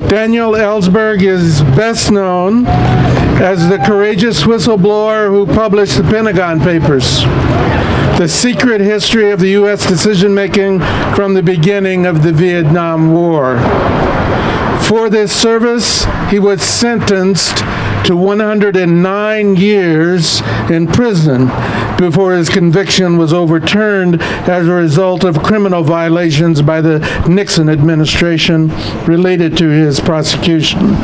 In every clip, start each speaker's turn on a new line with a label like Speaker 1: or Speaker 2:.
Speaker 1: Daniel Ellsberg is best known as the courageous whistleblower who published the Pentagon Papers, the secret history of the U.S. decision-making from the beginning of the Vietnam War. For this service, he was sentenced to 109 years in prison before his conviction was overturned as a result of criminal violations by the Nixon administration related to his prosecution.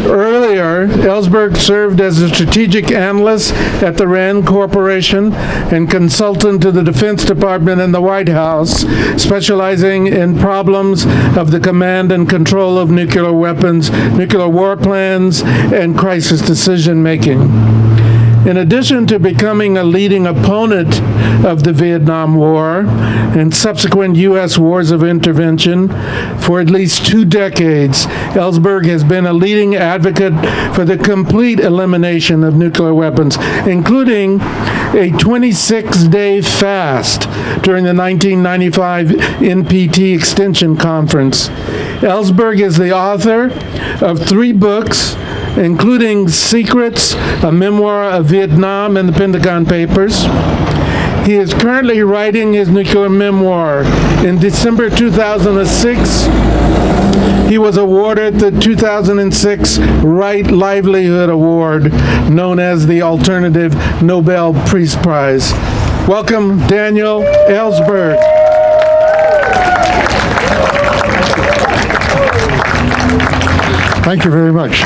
Speaker 1: Earlier, Ellsberg served as a strategic analyst at the Rand Corporation and consultant to the Defense Department and the White House, specializing in problems of the command and control of nuclear weapons, nuclear war plans, and crisis decision-making. In addition to becoming a leading opponent of the Vietnam War and subsequent U.S. wars of intervention for at least 2 decades, Ellsberg has been a leading advocate for the complete elimination of nuclear weapons, including a 26-day fast during the 1995 NPT Extension Conference. Ellsberg is the author of 3 books, including Secrets, a memoir of Vietnam, and the Pentagon Papers. He is currently writing his nuclear memoir. In December 2006, he was awarded the 2006 Right Livelihood Award, known as the Alternative Nobel Peace Prize. Welcome, Daniel Ellsberg.
Speaker 2: Thank you very much.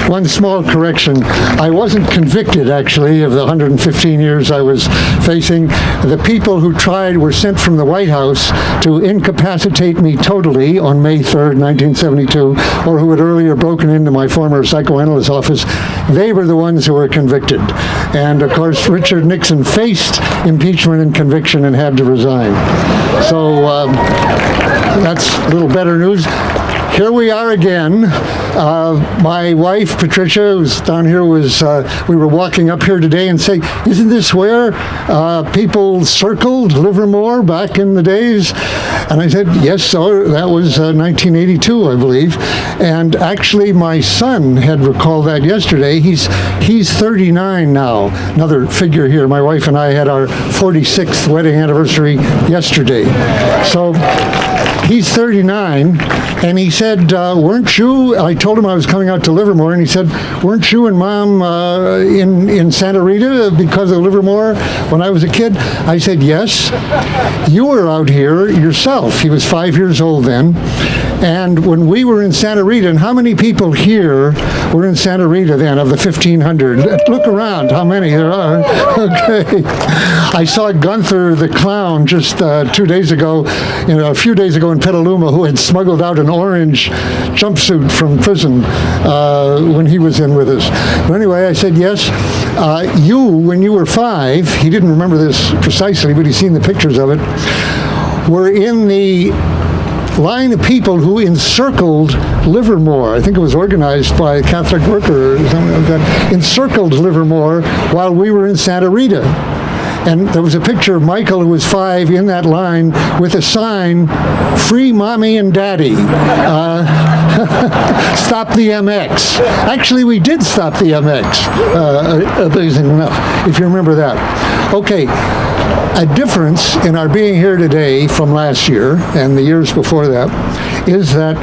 Speaker 2: One small correction. I wasn't convicted, actually, of the 115 years I was facing. The people who tried were sent from the White House to incapacitate me totally on May 3rd, 1972, or who had earlier broken into my former psychoanalyst office. They were the ones who were convicted. And, of course, Richard Nixon faced impeachment and conviction and had to resign. So that's a little better news. Here we are again. My wife, Patricia, who's down here, we were walking up here today and saying, isn't this where people circled Livermore back in the days? And I said, yes, sir. That was 1982, I believe. And actually, my son had recalled that yesterday. He's 39 now. Another figure here. My wife and I had our 46th wedding anniversary yesterday. So he's 39, and he said, weren't you, I told him I was coming out to Livermore, and he said, weren't you and Mom in Santa Rita because of Livermore when I was a kid? I said, yes. You were out here yourself. He was 5 years old then. And when we were in Santa Rita, and how many people here were in Santa Rita then of the 1,500? Look around, how many there are. Okay. I saw Gunther the Clown just 2 days ago, a few days ago in Petaluma, who had smuggled out an orange jumpsuit from prison when he was in with us. But anyway, I said, yes, you, when you were 5, he didn't remember this precisely, but he's seen the pictures of it, were in the line of people who encircled Livermore. I think it was organized by a Catholic worker or something like that. Encircled Livermore while we were in Santa Rita. And there was a picture of Michael, who was 5, in that line with a sign, "Free Mommy and Daddy. Stop the MX." Actually, we did stop the MX, amazing enough, if you remember that. Okay. A difference in our being here today from last year and the years before that is that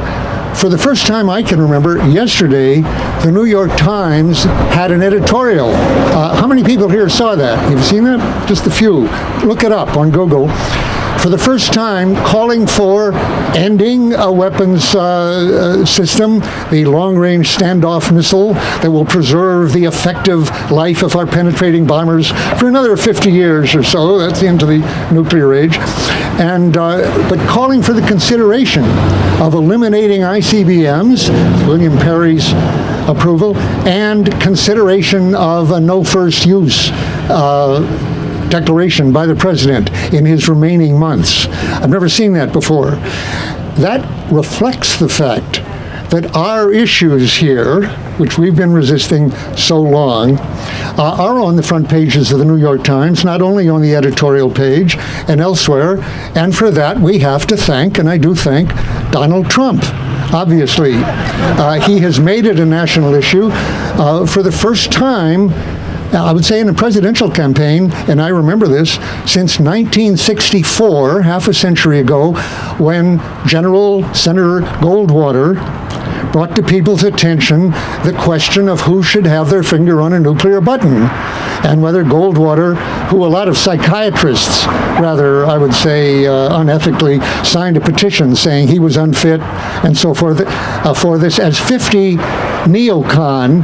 Speaker 2: for the first time I can remember, yesterday, the New York Times had an editorial. How many people here saw that? You've seen that? Just a few. Look it up on Google. For the first time, calling for ending a weapons system, the long-range standoff missile that will preserve the effective life of our penetrating bombers for another 50 years or so. That's the end of the nuclear age. And but calling for the consideration of eliminating ICBMs, William Perry's approval, and consideration of a no first use declaration by the president in his remaining months. I've never seen that before. That reflects the fact that our issues here, which we've been resisting so long, are on the front pages of the New York Times, not only on the editorial page and elsewhere, and for that we have to thank, and I do thank, Donald Trump. obviously. He has made it a national issue for the first time, I would say, in a presidential campaign, and I remember this, since 1964, half a century ago, when Senator Goldwater brought to people's attention the question of who should have their finger on a nuclear button, and whether Goldwater, who a lot of psychiatrists, rather, I would say, unethically, signed a petition saying he was unfit and so forth for this, as 50 neocon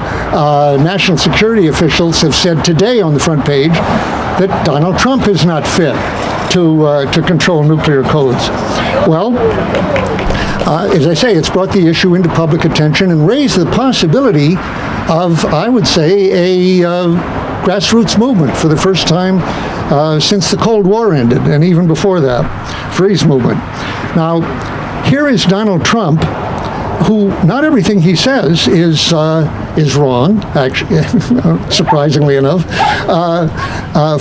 Speaker 2: national security officials have said today on the front page that Donald Trump is not fit to control nuclear codes. Well, as I say, it's brought the issue into public attention and raised the possibility of, I would say, a grassroots movement for the first time since the Cold War ended, and even before that, freeze movement. Now, here is Donald Trump, who not everything he says is wrong, actually, surprisingly enough.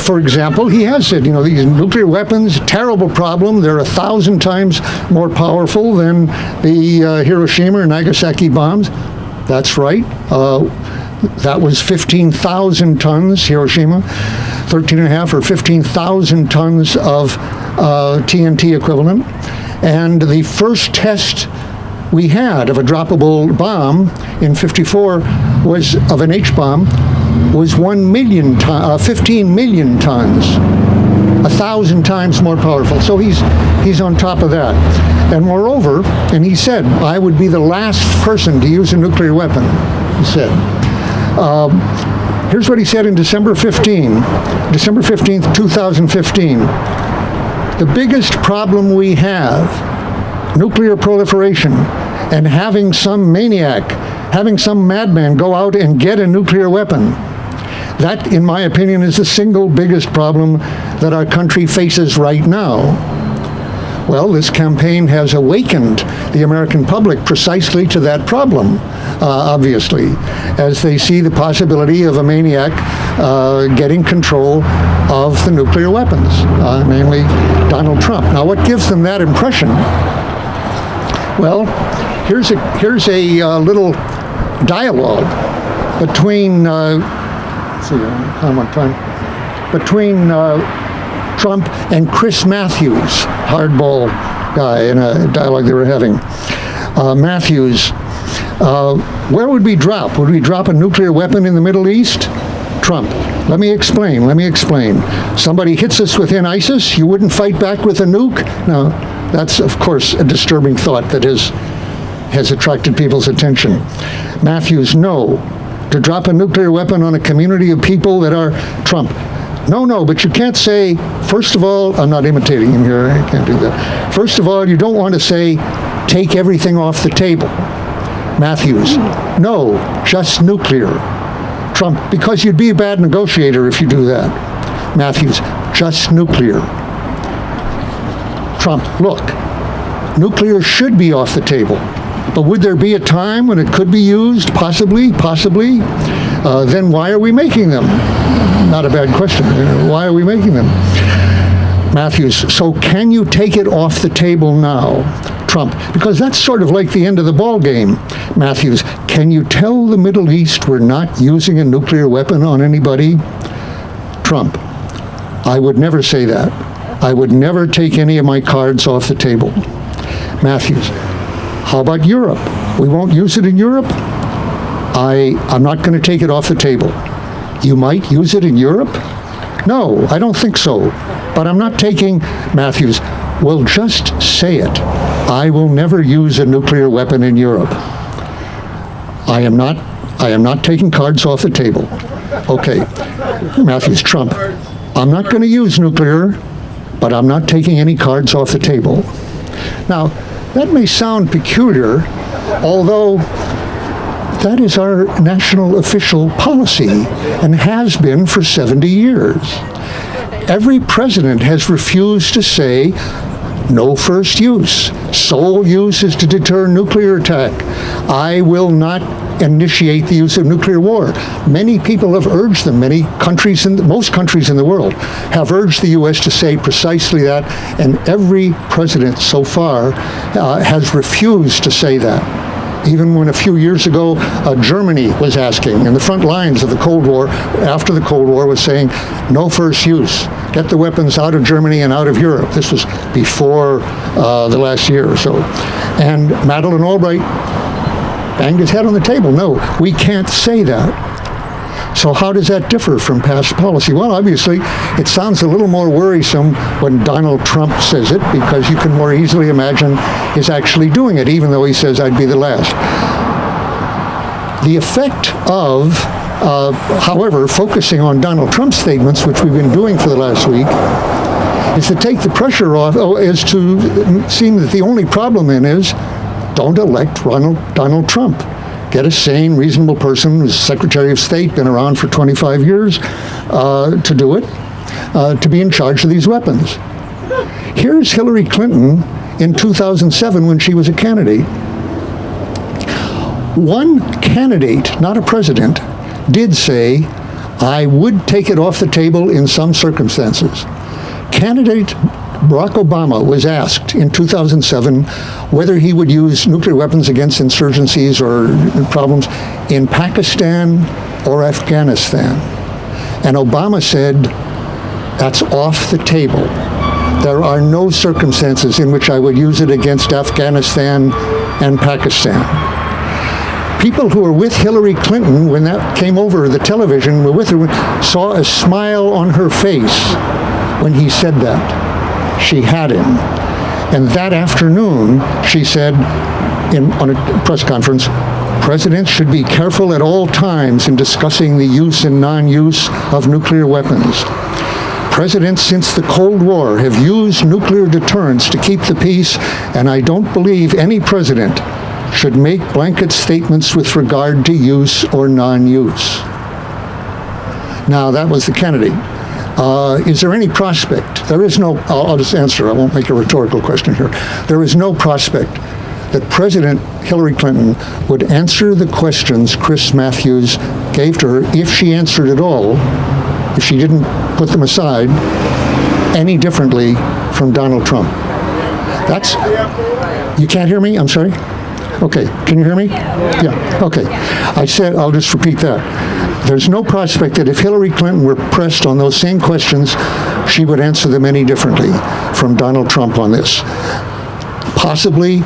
Speaker 2: For example, he has said, these nuclear weapons, terrible problem. They're 1,000 times more powerful than the Hiroshima or Nagasaki bombs. That's right. That was 15,000 tons, Hiroshima, 13.5 or 15,000 tons of TNT equivalent. And the first test we had of a droppable bomb in '54 was of an H-bomb was 15 million tons, 1,000 times more powerful. So he's on top of that. And moreover, and he said, I would be the last person to use a nuclear weapon, he said. Here's what he said in December 15th, 2015. The biggest problem we have, nuclear proliferation, and having some maniac, having some madman go out and get a nuclear weapon. That, in my opinion, is the single biggest problem that our country faces right now. Well, this campaign has awakened the American public precisely to that problem, obviously, as they see the possibility of a maniac getting control of the nuclear weapons, namely Donald Trump. Now, what gives them that impression? Well, here's a little dialogue between Trump and Chris Matthews, hardball guy, in a dialogue they were having. Matthews, where would we drop? Would we drop a nuclear weapon in the Middle East? Trump, let me explain. Somebody hits us within ISIS, you wouldn't fight back with a nuke? No, that's, of course, a disturbing thought that has attracted people's attention. Matthews, no. To drop a nuclear weapon on a community of people that are Trump. No, but you can't say, first of all, I'm not imitating him here, I can't do that. First of all, you don't want to say, take everything off the table. Matthews, no, just nuclear. Trump, because you'd be a bad negotiator if you do that. Matthews, just nuclear. Trump, look, nuclear should be off the table. But would there be a time when it could be used? Possibly. Then why are we making them? Not a bad question. Why are we making them? Matthews, so can you take it off the table now? Trump, because that's sort of like the end of the ball game. Matthews, can you tell the Middle East we're not using a nuclear weapon on anybody? Trump, I would never say that. I would never take any of my cards off the table. Matthews, how about Europe? We won't use it in Europe? I'm not going to take it off the table. You might use it in Europe? No, I don't think so. But I'm not taking, Matthews, well, just say it. I will never use a nuclear weapon in Europe. I am not taking cards off the table. Okay. Matthews, Trump, I'm not going to use nuclear, but I'm not taking any cards off the table. Now, that may sound peculiar, although that is our national official policy and has been for 70 years. Every president has refused to say no first use. Sole use is to deter nuclear attack. I will not initiate the use of nuclear war. Many people have urged them. Most countries in the world have urged the U.S. to say precisely that, and every president so far has refused to say that. Even when a few years ago, Germany was asking, in the front lines of the Cold War, after the Cold War, was saying, no first use. Get the weapons out of Germany and out of Europe. This was before the last year or so. And Madeleine Albright banged his head on the table. No, we can't say that. So how does that differ from past policy? Well, obviously, it sounds a little more worrisome when Donald Trump says it, because you can more easily imagine he's actually doing it, even though he says, I'd be the last. The effect of, however, focusing on Donald Trump's statements, which we've been doing for the last week, is to take the pressure off, is to seem that the only problem then is, don't elect Donald Trump. Get a sane, reasonable person who's Secretary of State, been around for 25 years, to do it, to be in charge of these weapons. Here's Hillary Clinton in 2007 when she was a candidate. One candidate, not a president, did say, I would take it off the table in some circumstances. Candidate Barack Obama was asked in 2007 whether he would use nuclear weapons against insurgencies or problems in Pakistan or Afghanistan. And Obama said, that's off the table. There are no circumstances in which I would use it against Afghanistan and Pakistan. People who were with Hillary Clinton when that came over the television, were with her, saw a smile on her face when he said that. She had him. And that afternoon, she said on a press conference, presidents should be careful at all times in discussing the use and non-use of nuclear weapons. Presidents since the Cold War have used nuclear deterrence to keep the peace, and I don't believe any president should make blanket statements with regard to use or non-use. Now, that was the candidate. Is there any prospect? There is no, I'll just answer, I won't make a rhetorical question here. There is no prospect that President Hillary Clinton would answer the questions Chris Matthews gave to her, if she answered at all, if she didn't put them aside, any differently from Donald Trump. That's, you can't hear me? I'm sorry? Okay, can you hear me? Yeah, okay. I said, I'll just repeat that. There's no prospect that if Hillary Clinton were pressed on those same questions, she would answer them any differently from Donald Trump on this. Possibly,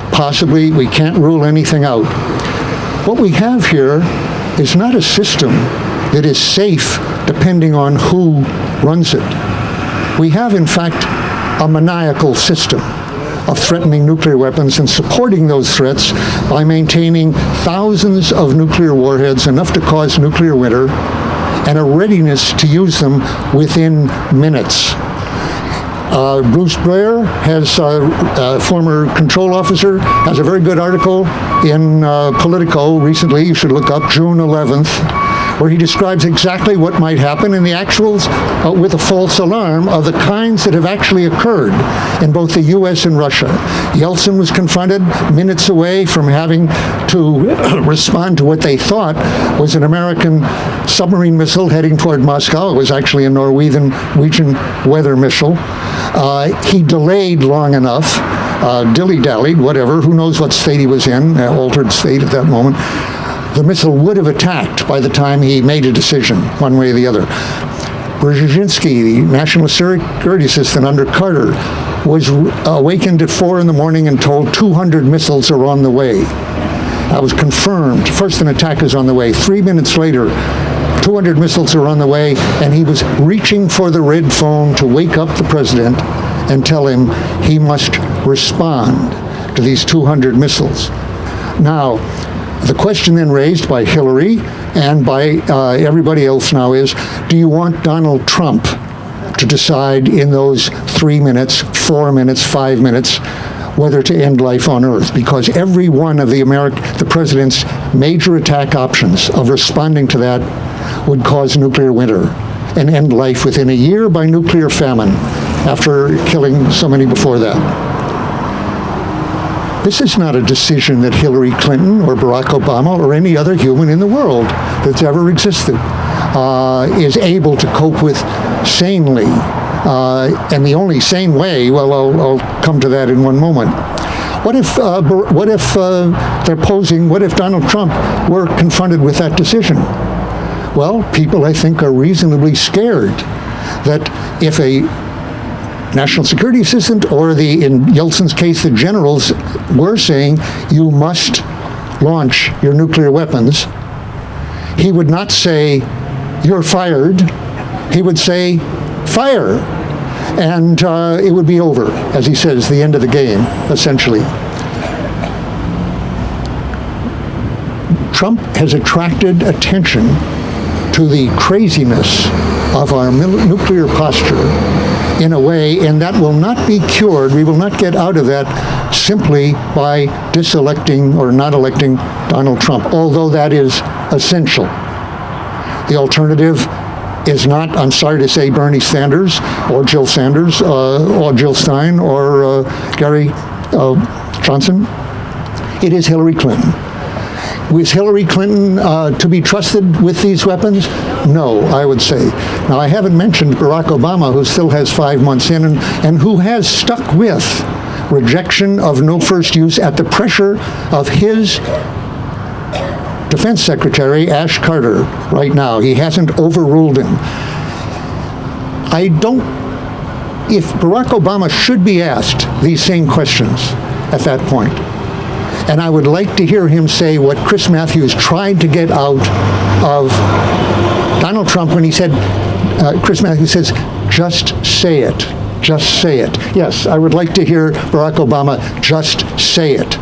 Speaker 2: we can't rule anything out. What we have here is not a system that is safe depending on who runs it. We have, in fact, a maniacal system of threatening nuclear weapons and supporting those threats by maintaining thousands of nuclear warheads, enough to cause nuclear winter, and a readiness to use them within minutes. Bruce Blair, former control officer, has a very good article in Politico recently, you should look up, June 11th, where he describes exactly what might happen in the actuals with a false alarm of the kinds that have actually occurred in both the U.S. and Russia. Yeltsin was confronted minutes away from having to respond to what they thought was an American submarine missile heading toward Moscow. It was actually a Norwegian weather missile. He delayed long enough, dilly-dallied, whatever, who knows what state he was in, altered state at that moment. The missile would have attacked by the time he made a decision, one way or the other. Brzezinski, the national security assistant under Carter, was awakened at 4 in the morning and told 200 missiles are on the way. That was confirmed. First, an attack is on the way. 3 minutes later, 200 missiles are on the way, and he was reaching for the red phone to wake up the president and tell him he must respond to these 200 missiles. Now, the question then raised by Hillary and by everybody else now is, do you want Donald Trump to decide in those 3 minutes, 4 minutes, 5 minutes, whether to end life on Earth? Because every one of the president's major attack options of responding to that would cause nuclear winter and end life within a year by nuclear famine after killing so many before that. This is not a decision that Hillary Clinton or Barack Obama or any other human in the world that's ever existed is able to cope with sanely. And the only sane way, well, I'll come to that in one moment. What if what if Donald Trump were confronted with that decision? Well, people, I think, are reasonably scared that if a national security assistant or in Yeltsin's case, the generals were saying, you must launch your nuclear weapons, he would not say, you're fired. He would say, fire. And it would be over, as he says, the end of the game, essentially. Trump has attracted attention to the craziness of our nuclear posture in a way, and that will not be cured. We will not get out of that simply by diselecting or not electing Donald Trump, although that is essential. The alternative is not, I'm sorry to say, Bernie Sanders or Jill Sanders or Jill Stein or Gary Johnson. It is Hillary Clinton. Was Hillary Clinton to be trusted with these weapons? No, I would say. Now, I haven't mentioned Barack Obama, who still has 5 months in and who has stuck with rejection of no first use at the pressure of his Defense Secretary, Ash Carter, right now. He hasn't overruled him. If Barack Obama should be asked these same questions at that point, and I would like to hear him say what Chris Matthews tried to get out of Donald Trump when he said, Chris Matthews says, just say it. Just say it. Yes, I would like to hear Barack Obama just say it.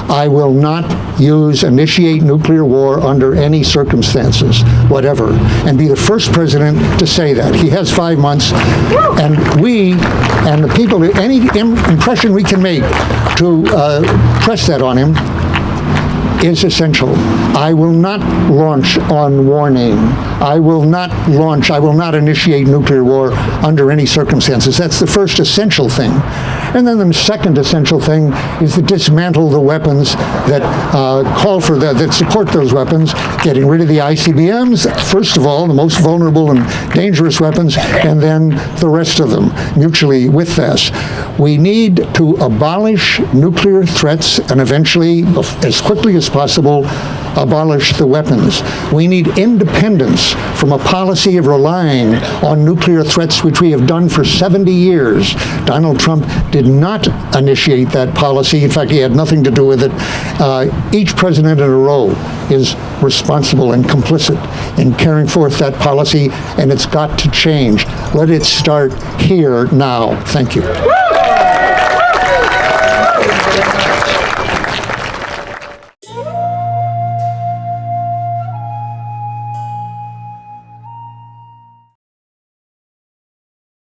Speaker 2: I will not initiate nuclear war under any circumstances, whatever, and be the first president to say that. He has 5 months, and we and the people, any impression we can make to press that on him is essential. I will not launch on warning. I will not initiate nuclear war under any circumstances. That's the first essential thing. And then the second essential thing is to dismantle the weapons that that support those weapons, getting rid of the ICBMs, first of all, the most vulnerable and dangerous weapons, and then the rest of them, mutually with this. We need to abolish nuclear threats and eventually, as quickly as possible, abolish the weapons. We need independence from a policy of relying on nuclear threats, which we have done for 70 years. Donald Trump did not initiate that policy. In fact, he had nothing to do with it. Each president in a row is responsible and complicit in carrying forth that policy, and it's got to change. Let it start here now. Thank you.